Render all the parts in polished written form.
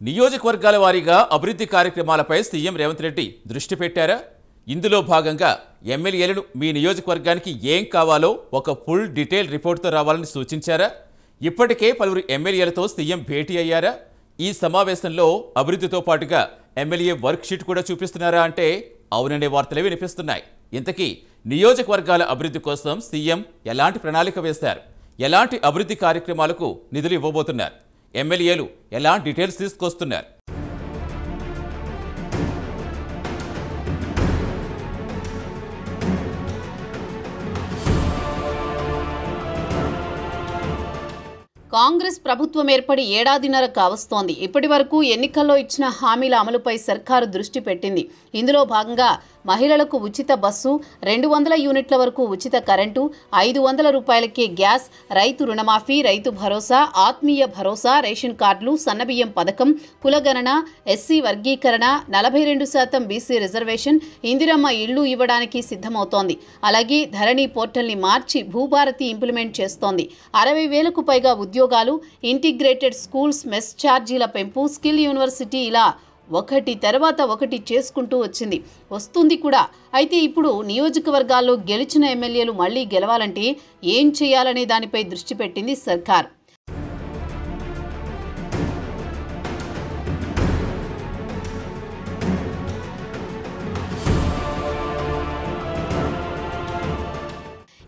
నియోజకవర్గాల వారీగా అభివృద్ధి కార్యక్రమాలపై సీఎం రేవంత్ రెడ్డి దృష్టి పెట్టారా? ఇందులో భాగంగా ఎమ్మెల్యేలను మీ నియోజకవర్గానికి ఏం కావాలో ఒక ఫుల్ డీటెయిల్ రిపోర్ట్తో రావాలని సూచించారా? ఇప్పటికే పలువురు ఎమ్మెల్యేలతో సీఎం భేటీ అయ్యారా? ఈ సమావేశంలో అభివృద్ధితో పాటుగా ఎమ్మెల్యే వర్క్ షీట్ కూడా చూపిస్తున్నారా అంటే అవుననే వార్తలే వినిపిస్తున్నాయి. ఇంతకీ నియోజకవర్గాల అభివృద్ధి కోసం సీఎం ఎలాంటి ప్రణాళిక వేశారు? ఎలాంటి అభివృద్ధి కార్యక్రమాలకు నిధులు ఇవ్వబోతున్నారు? ఎమ్మెల్యేలు ఎలాంటి డీటెయిల్స్ తీసుకొస్తున్నారు? కాంగ్రెస్ ప్రభుత్వం ఏర్పడి ఏడాదిన్నర కావస్తోంది. ఇప్పటి వరకు ఎన్నికల్లో ఇచ్చిన హామీల అమలుపై సర్కారు దృష్టి పెట్టింది. ఇందులో భాగంగా మహిళలకు ఉచిత బస్సు, 200 యూనిట్ల వరకు ఉచిత కరెంటు, 500 రూపాయలకే గ్యాస్, రైతు రుణమాఫీ, రైతు భరోసా, ఆత్మీయ భరోసా, రేషన్ కార్డులు, సన్నబియ్యం పథకం, కులగణన, ఎస్సీ వర్గీకరణ, 42% బీసీ రిజర్వేషన్, ఇందిరమ్మ ఇళ్లు ఇవ్వడానికి సిద్ధమవుతోంది. అలాగే ధరణి పోర్టల్ని మార్చి భూభారతి ఇంప్లిమెంట్ చేస్తోంది. 60,000కు పైగా ఉద్యోగాలు, ఇంటిగ్రేటెడ్ స్కూల్స్, మెస్ ఛార్జీల పెంపు, స్కిల్ యూనివర్సిటీ ఇలా ఒకటి తర్వాత ఒకటి చేసుకుంటూ వస్తుంది కూడా. అయితే ఇప్పుడు నియోజకవర్గాల్లో గెలిచిన ఎమ్మెల్యేలు మళ్లీ గెలవాలంటే ఏం చేయాలనే దానిపై దృష్టి పెట్టింది సర్కార్.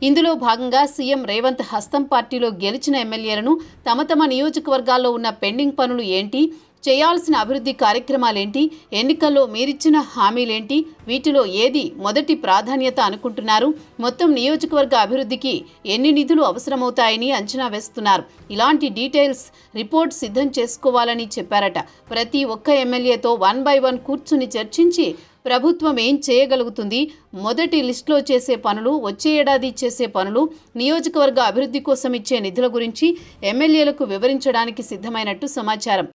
ఇందులో భాగంగా సీఎం రేవంత్ హస్తం పార్టీలో గెలిచిన ఎమ్మెల్యేలను తమ నియోజకవర్గాల్లో ఉన్న పెండింగ్ పనులు ఏంటి, చేయాల్సిన అభివృద్ధి కార్యక్రమాలేంటి, ఎన్నికల్లో మీరిచ్చిన హామీలేంటి, వీటిలో ఏది మొదటి ప్రాధాన్యత అనుకుంటున్నారు, మొత్తం నియోజకవర్గ అభివృద్ధికి ఎన్ని నిధులు అవసరమవుతాయని అంచనా వేస్తున్నారు. ఇలాంటి డీటెయిల్స్ రిపోర్ట్ సిద్ధం చేసుకోవాలని చెప్పారట. ప్రతి ఒక్క ఎమ్మెల్యేతో 1 by 1 కూర్చుని చర్చించి ప్రభుత్వం ఏం చేయగలుగుతుంది, మొదటి లిస్టులో చేసే పనులు, వచ్చే ఏడాది చేసే పనులు, నియోజకవర్గ అభివృద్ధి కోసం ఇచ్చే నిధుల గురించి ఎమ్మెల్యేలకు వివరించడానికి సిద్ధమైనట్టు సమాచారం.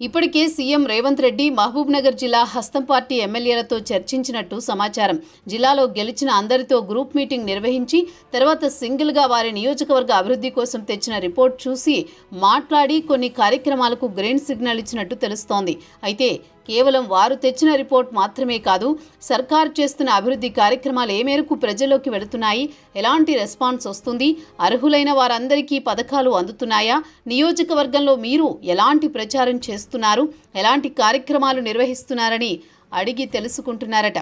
ఇప్పటికే సీఎం రేవంత్ రెడ్డి మహబూబ్నగర్ జిల్లా హస్తం పార్టీ ఎమ్మెల్యేలతో చర్చించినట్టు సమాచారం. జిల్లాలో గెలిచిన అందరితో గ్రూప్ మీటింగ్ నిర్వహించి తర్వాత సింగిల్గా వారి నియోజకవర్గ అభివృద్ధి కోసం తెచ్చిన రిపోర్ట్ చూసి మాట్లాడి కొన్ని కార్యక్రమాలకు గ్రీన్ సిగ్నల్ ఇచ్చినట్టు తెలుస్తోంది. అయితే కేవలం వారు తెచ్చిన రిపోర్ట్ మాత్రమే కాదు, సర్కారు చేస్తున్న అభివృద్ధి కార్యక్రమాలు ఏ మేరకు ప్రజల్లోకి వెళుతున్నాయి, ఎలాంటి రెస్పాన్స్ వస్తుంది, అర్హులైన వారందరికీ పథకాలు అందుతున్నాయా, నియోజకవర్గంలో మీరు ఎలాంటి ప్రచారం చేస్తున్నారు, ఎలాంటి కార్యక్రమాలు నిర్వహిస్తున్నారని అడిగి తెలుసుకుంటున్నారట.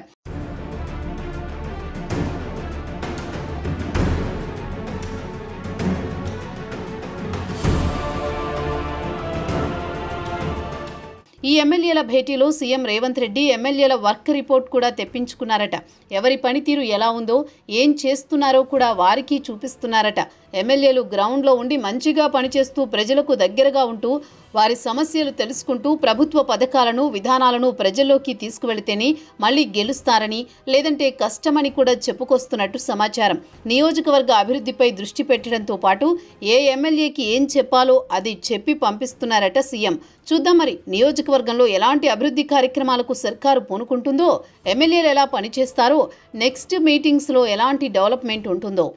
ఈ ఎమ్మెల్యేల భేటీలో సీఎం రేవంత్ రెడ్డి ఎమ్మెల్యేల వర్క్ రిపోర్ట్ కూడా తెప్పించుకున్నారట. ఎవరి పనితీరు ఎలా ఉందో, ఏం చేస్తున్నారో కూడా వారికి చూపిస్తున్నారట. ఎమ్మెల్యేలు గ్రౌండ్లో ఉండి మంచిగా పనిచేస్తూ ప్రజలకు దగ్గరగా ఉంటూ వారి సమస్యలు తెలుసుకుంటూ ప్రభుత్వ పథకాలను, విధానాలను ప్రజల్లోకి తీసుకువెళితేనే మళ్లీ గెలుస్తారని, లేదంటే కష్టమని కూడా చెప్పుకొస్తున్నట్టు సమాచారం. నియోజకవర్గ అభివృద్ధిపై దృష్టి పెట్టడంతో పాటు ఏ ఎమ్మెల్యేకి ఏం చెప్పాలో అది చెప్పి పంపిస్తున్నారట సీఎం. చూద్దాం మరి నియోజకవర్గంలో ఎలాంటి అభివృద్ధి కార్యక్రమాలకు సర్కారు పూనుకుంటుందో, ఎమ్మెల్యేలు ఎలా పనిచేస్తారో, నెక్స్ట్ మీటింగ్స్లో ఎలాంటి డెవలప్మెంట్ ఉంటుందో.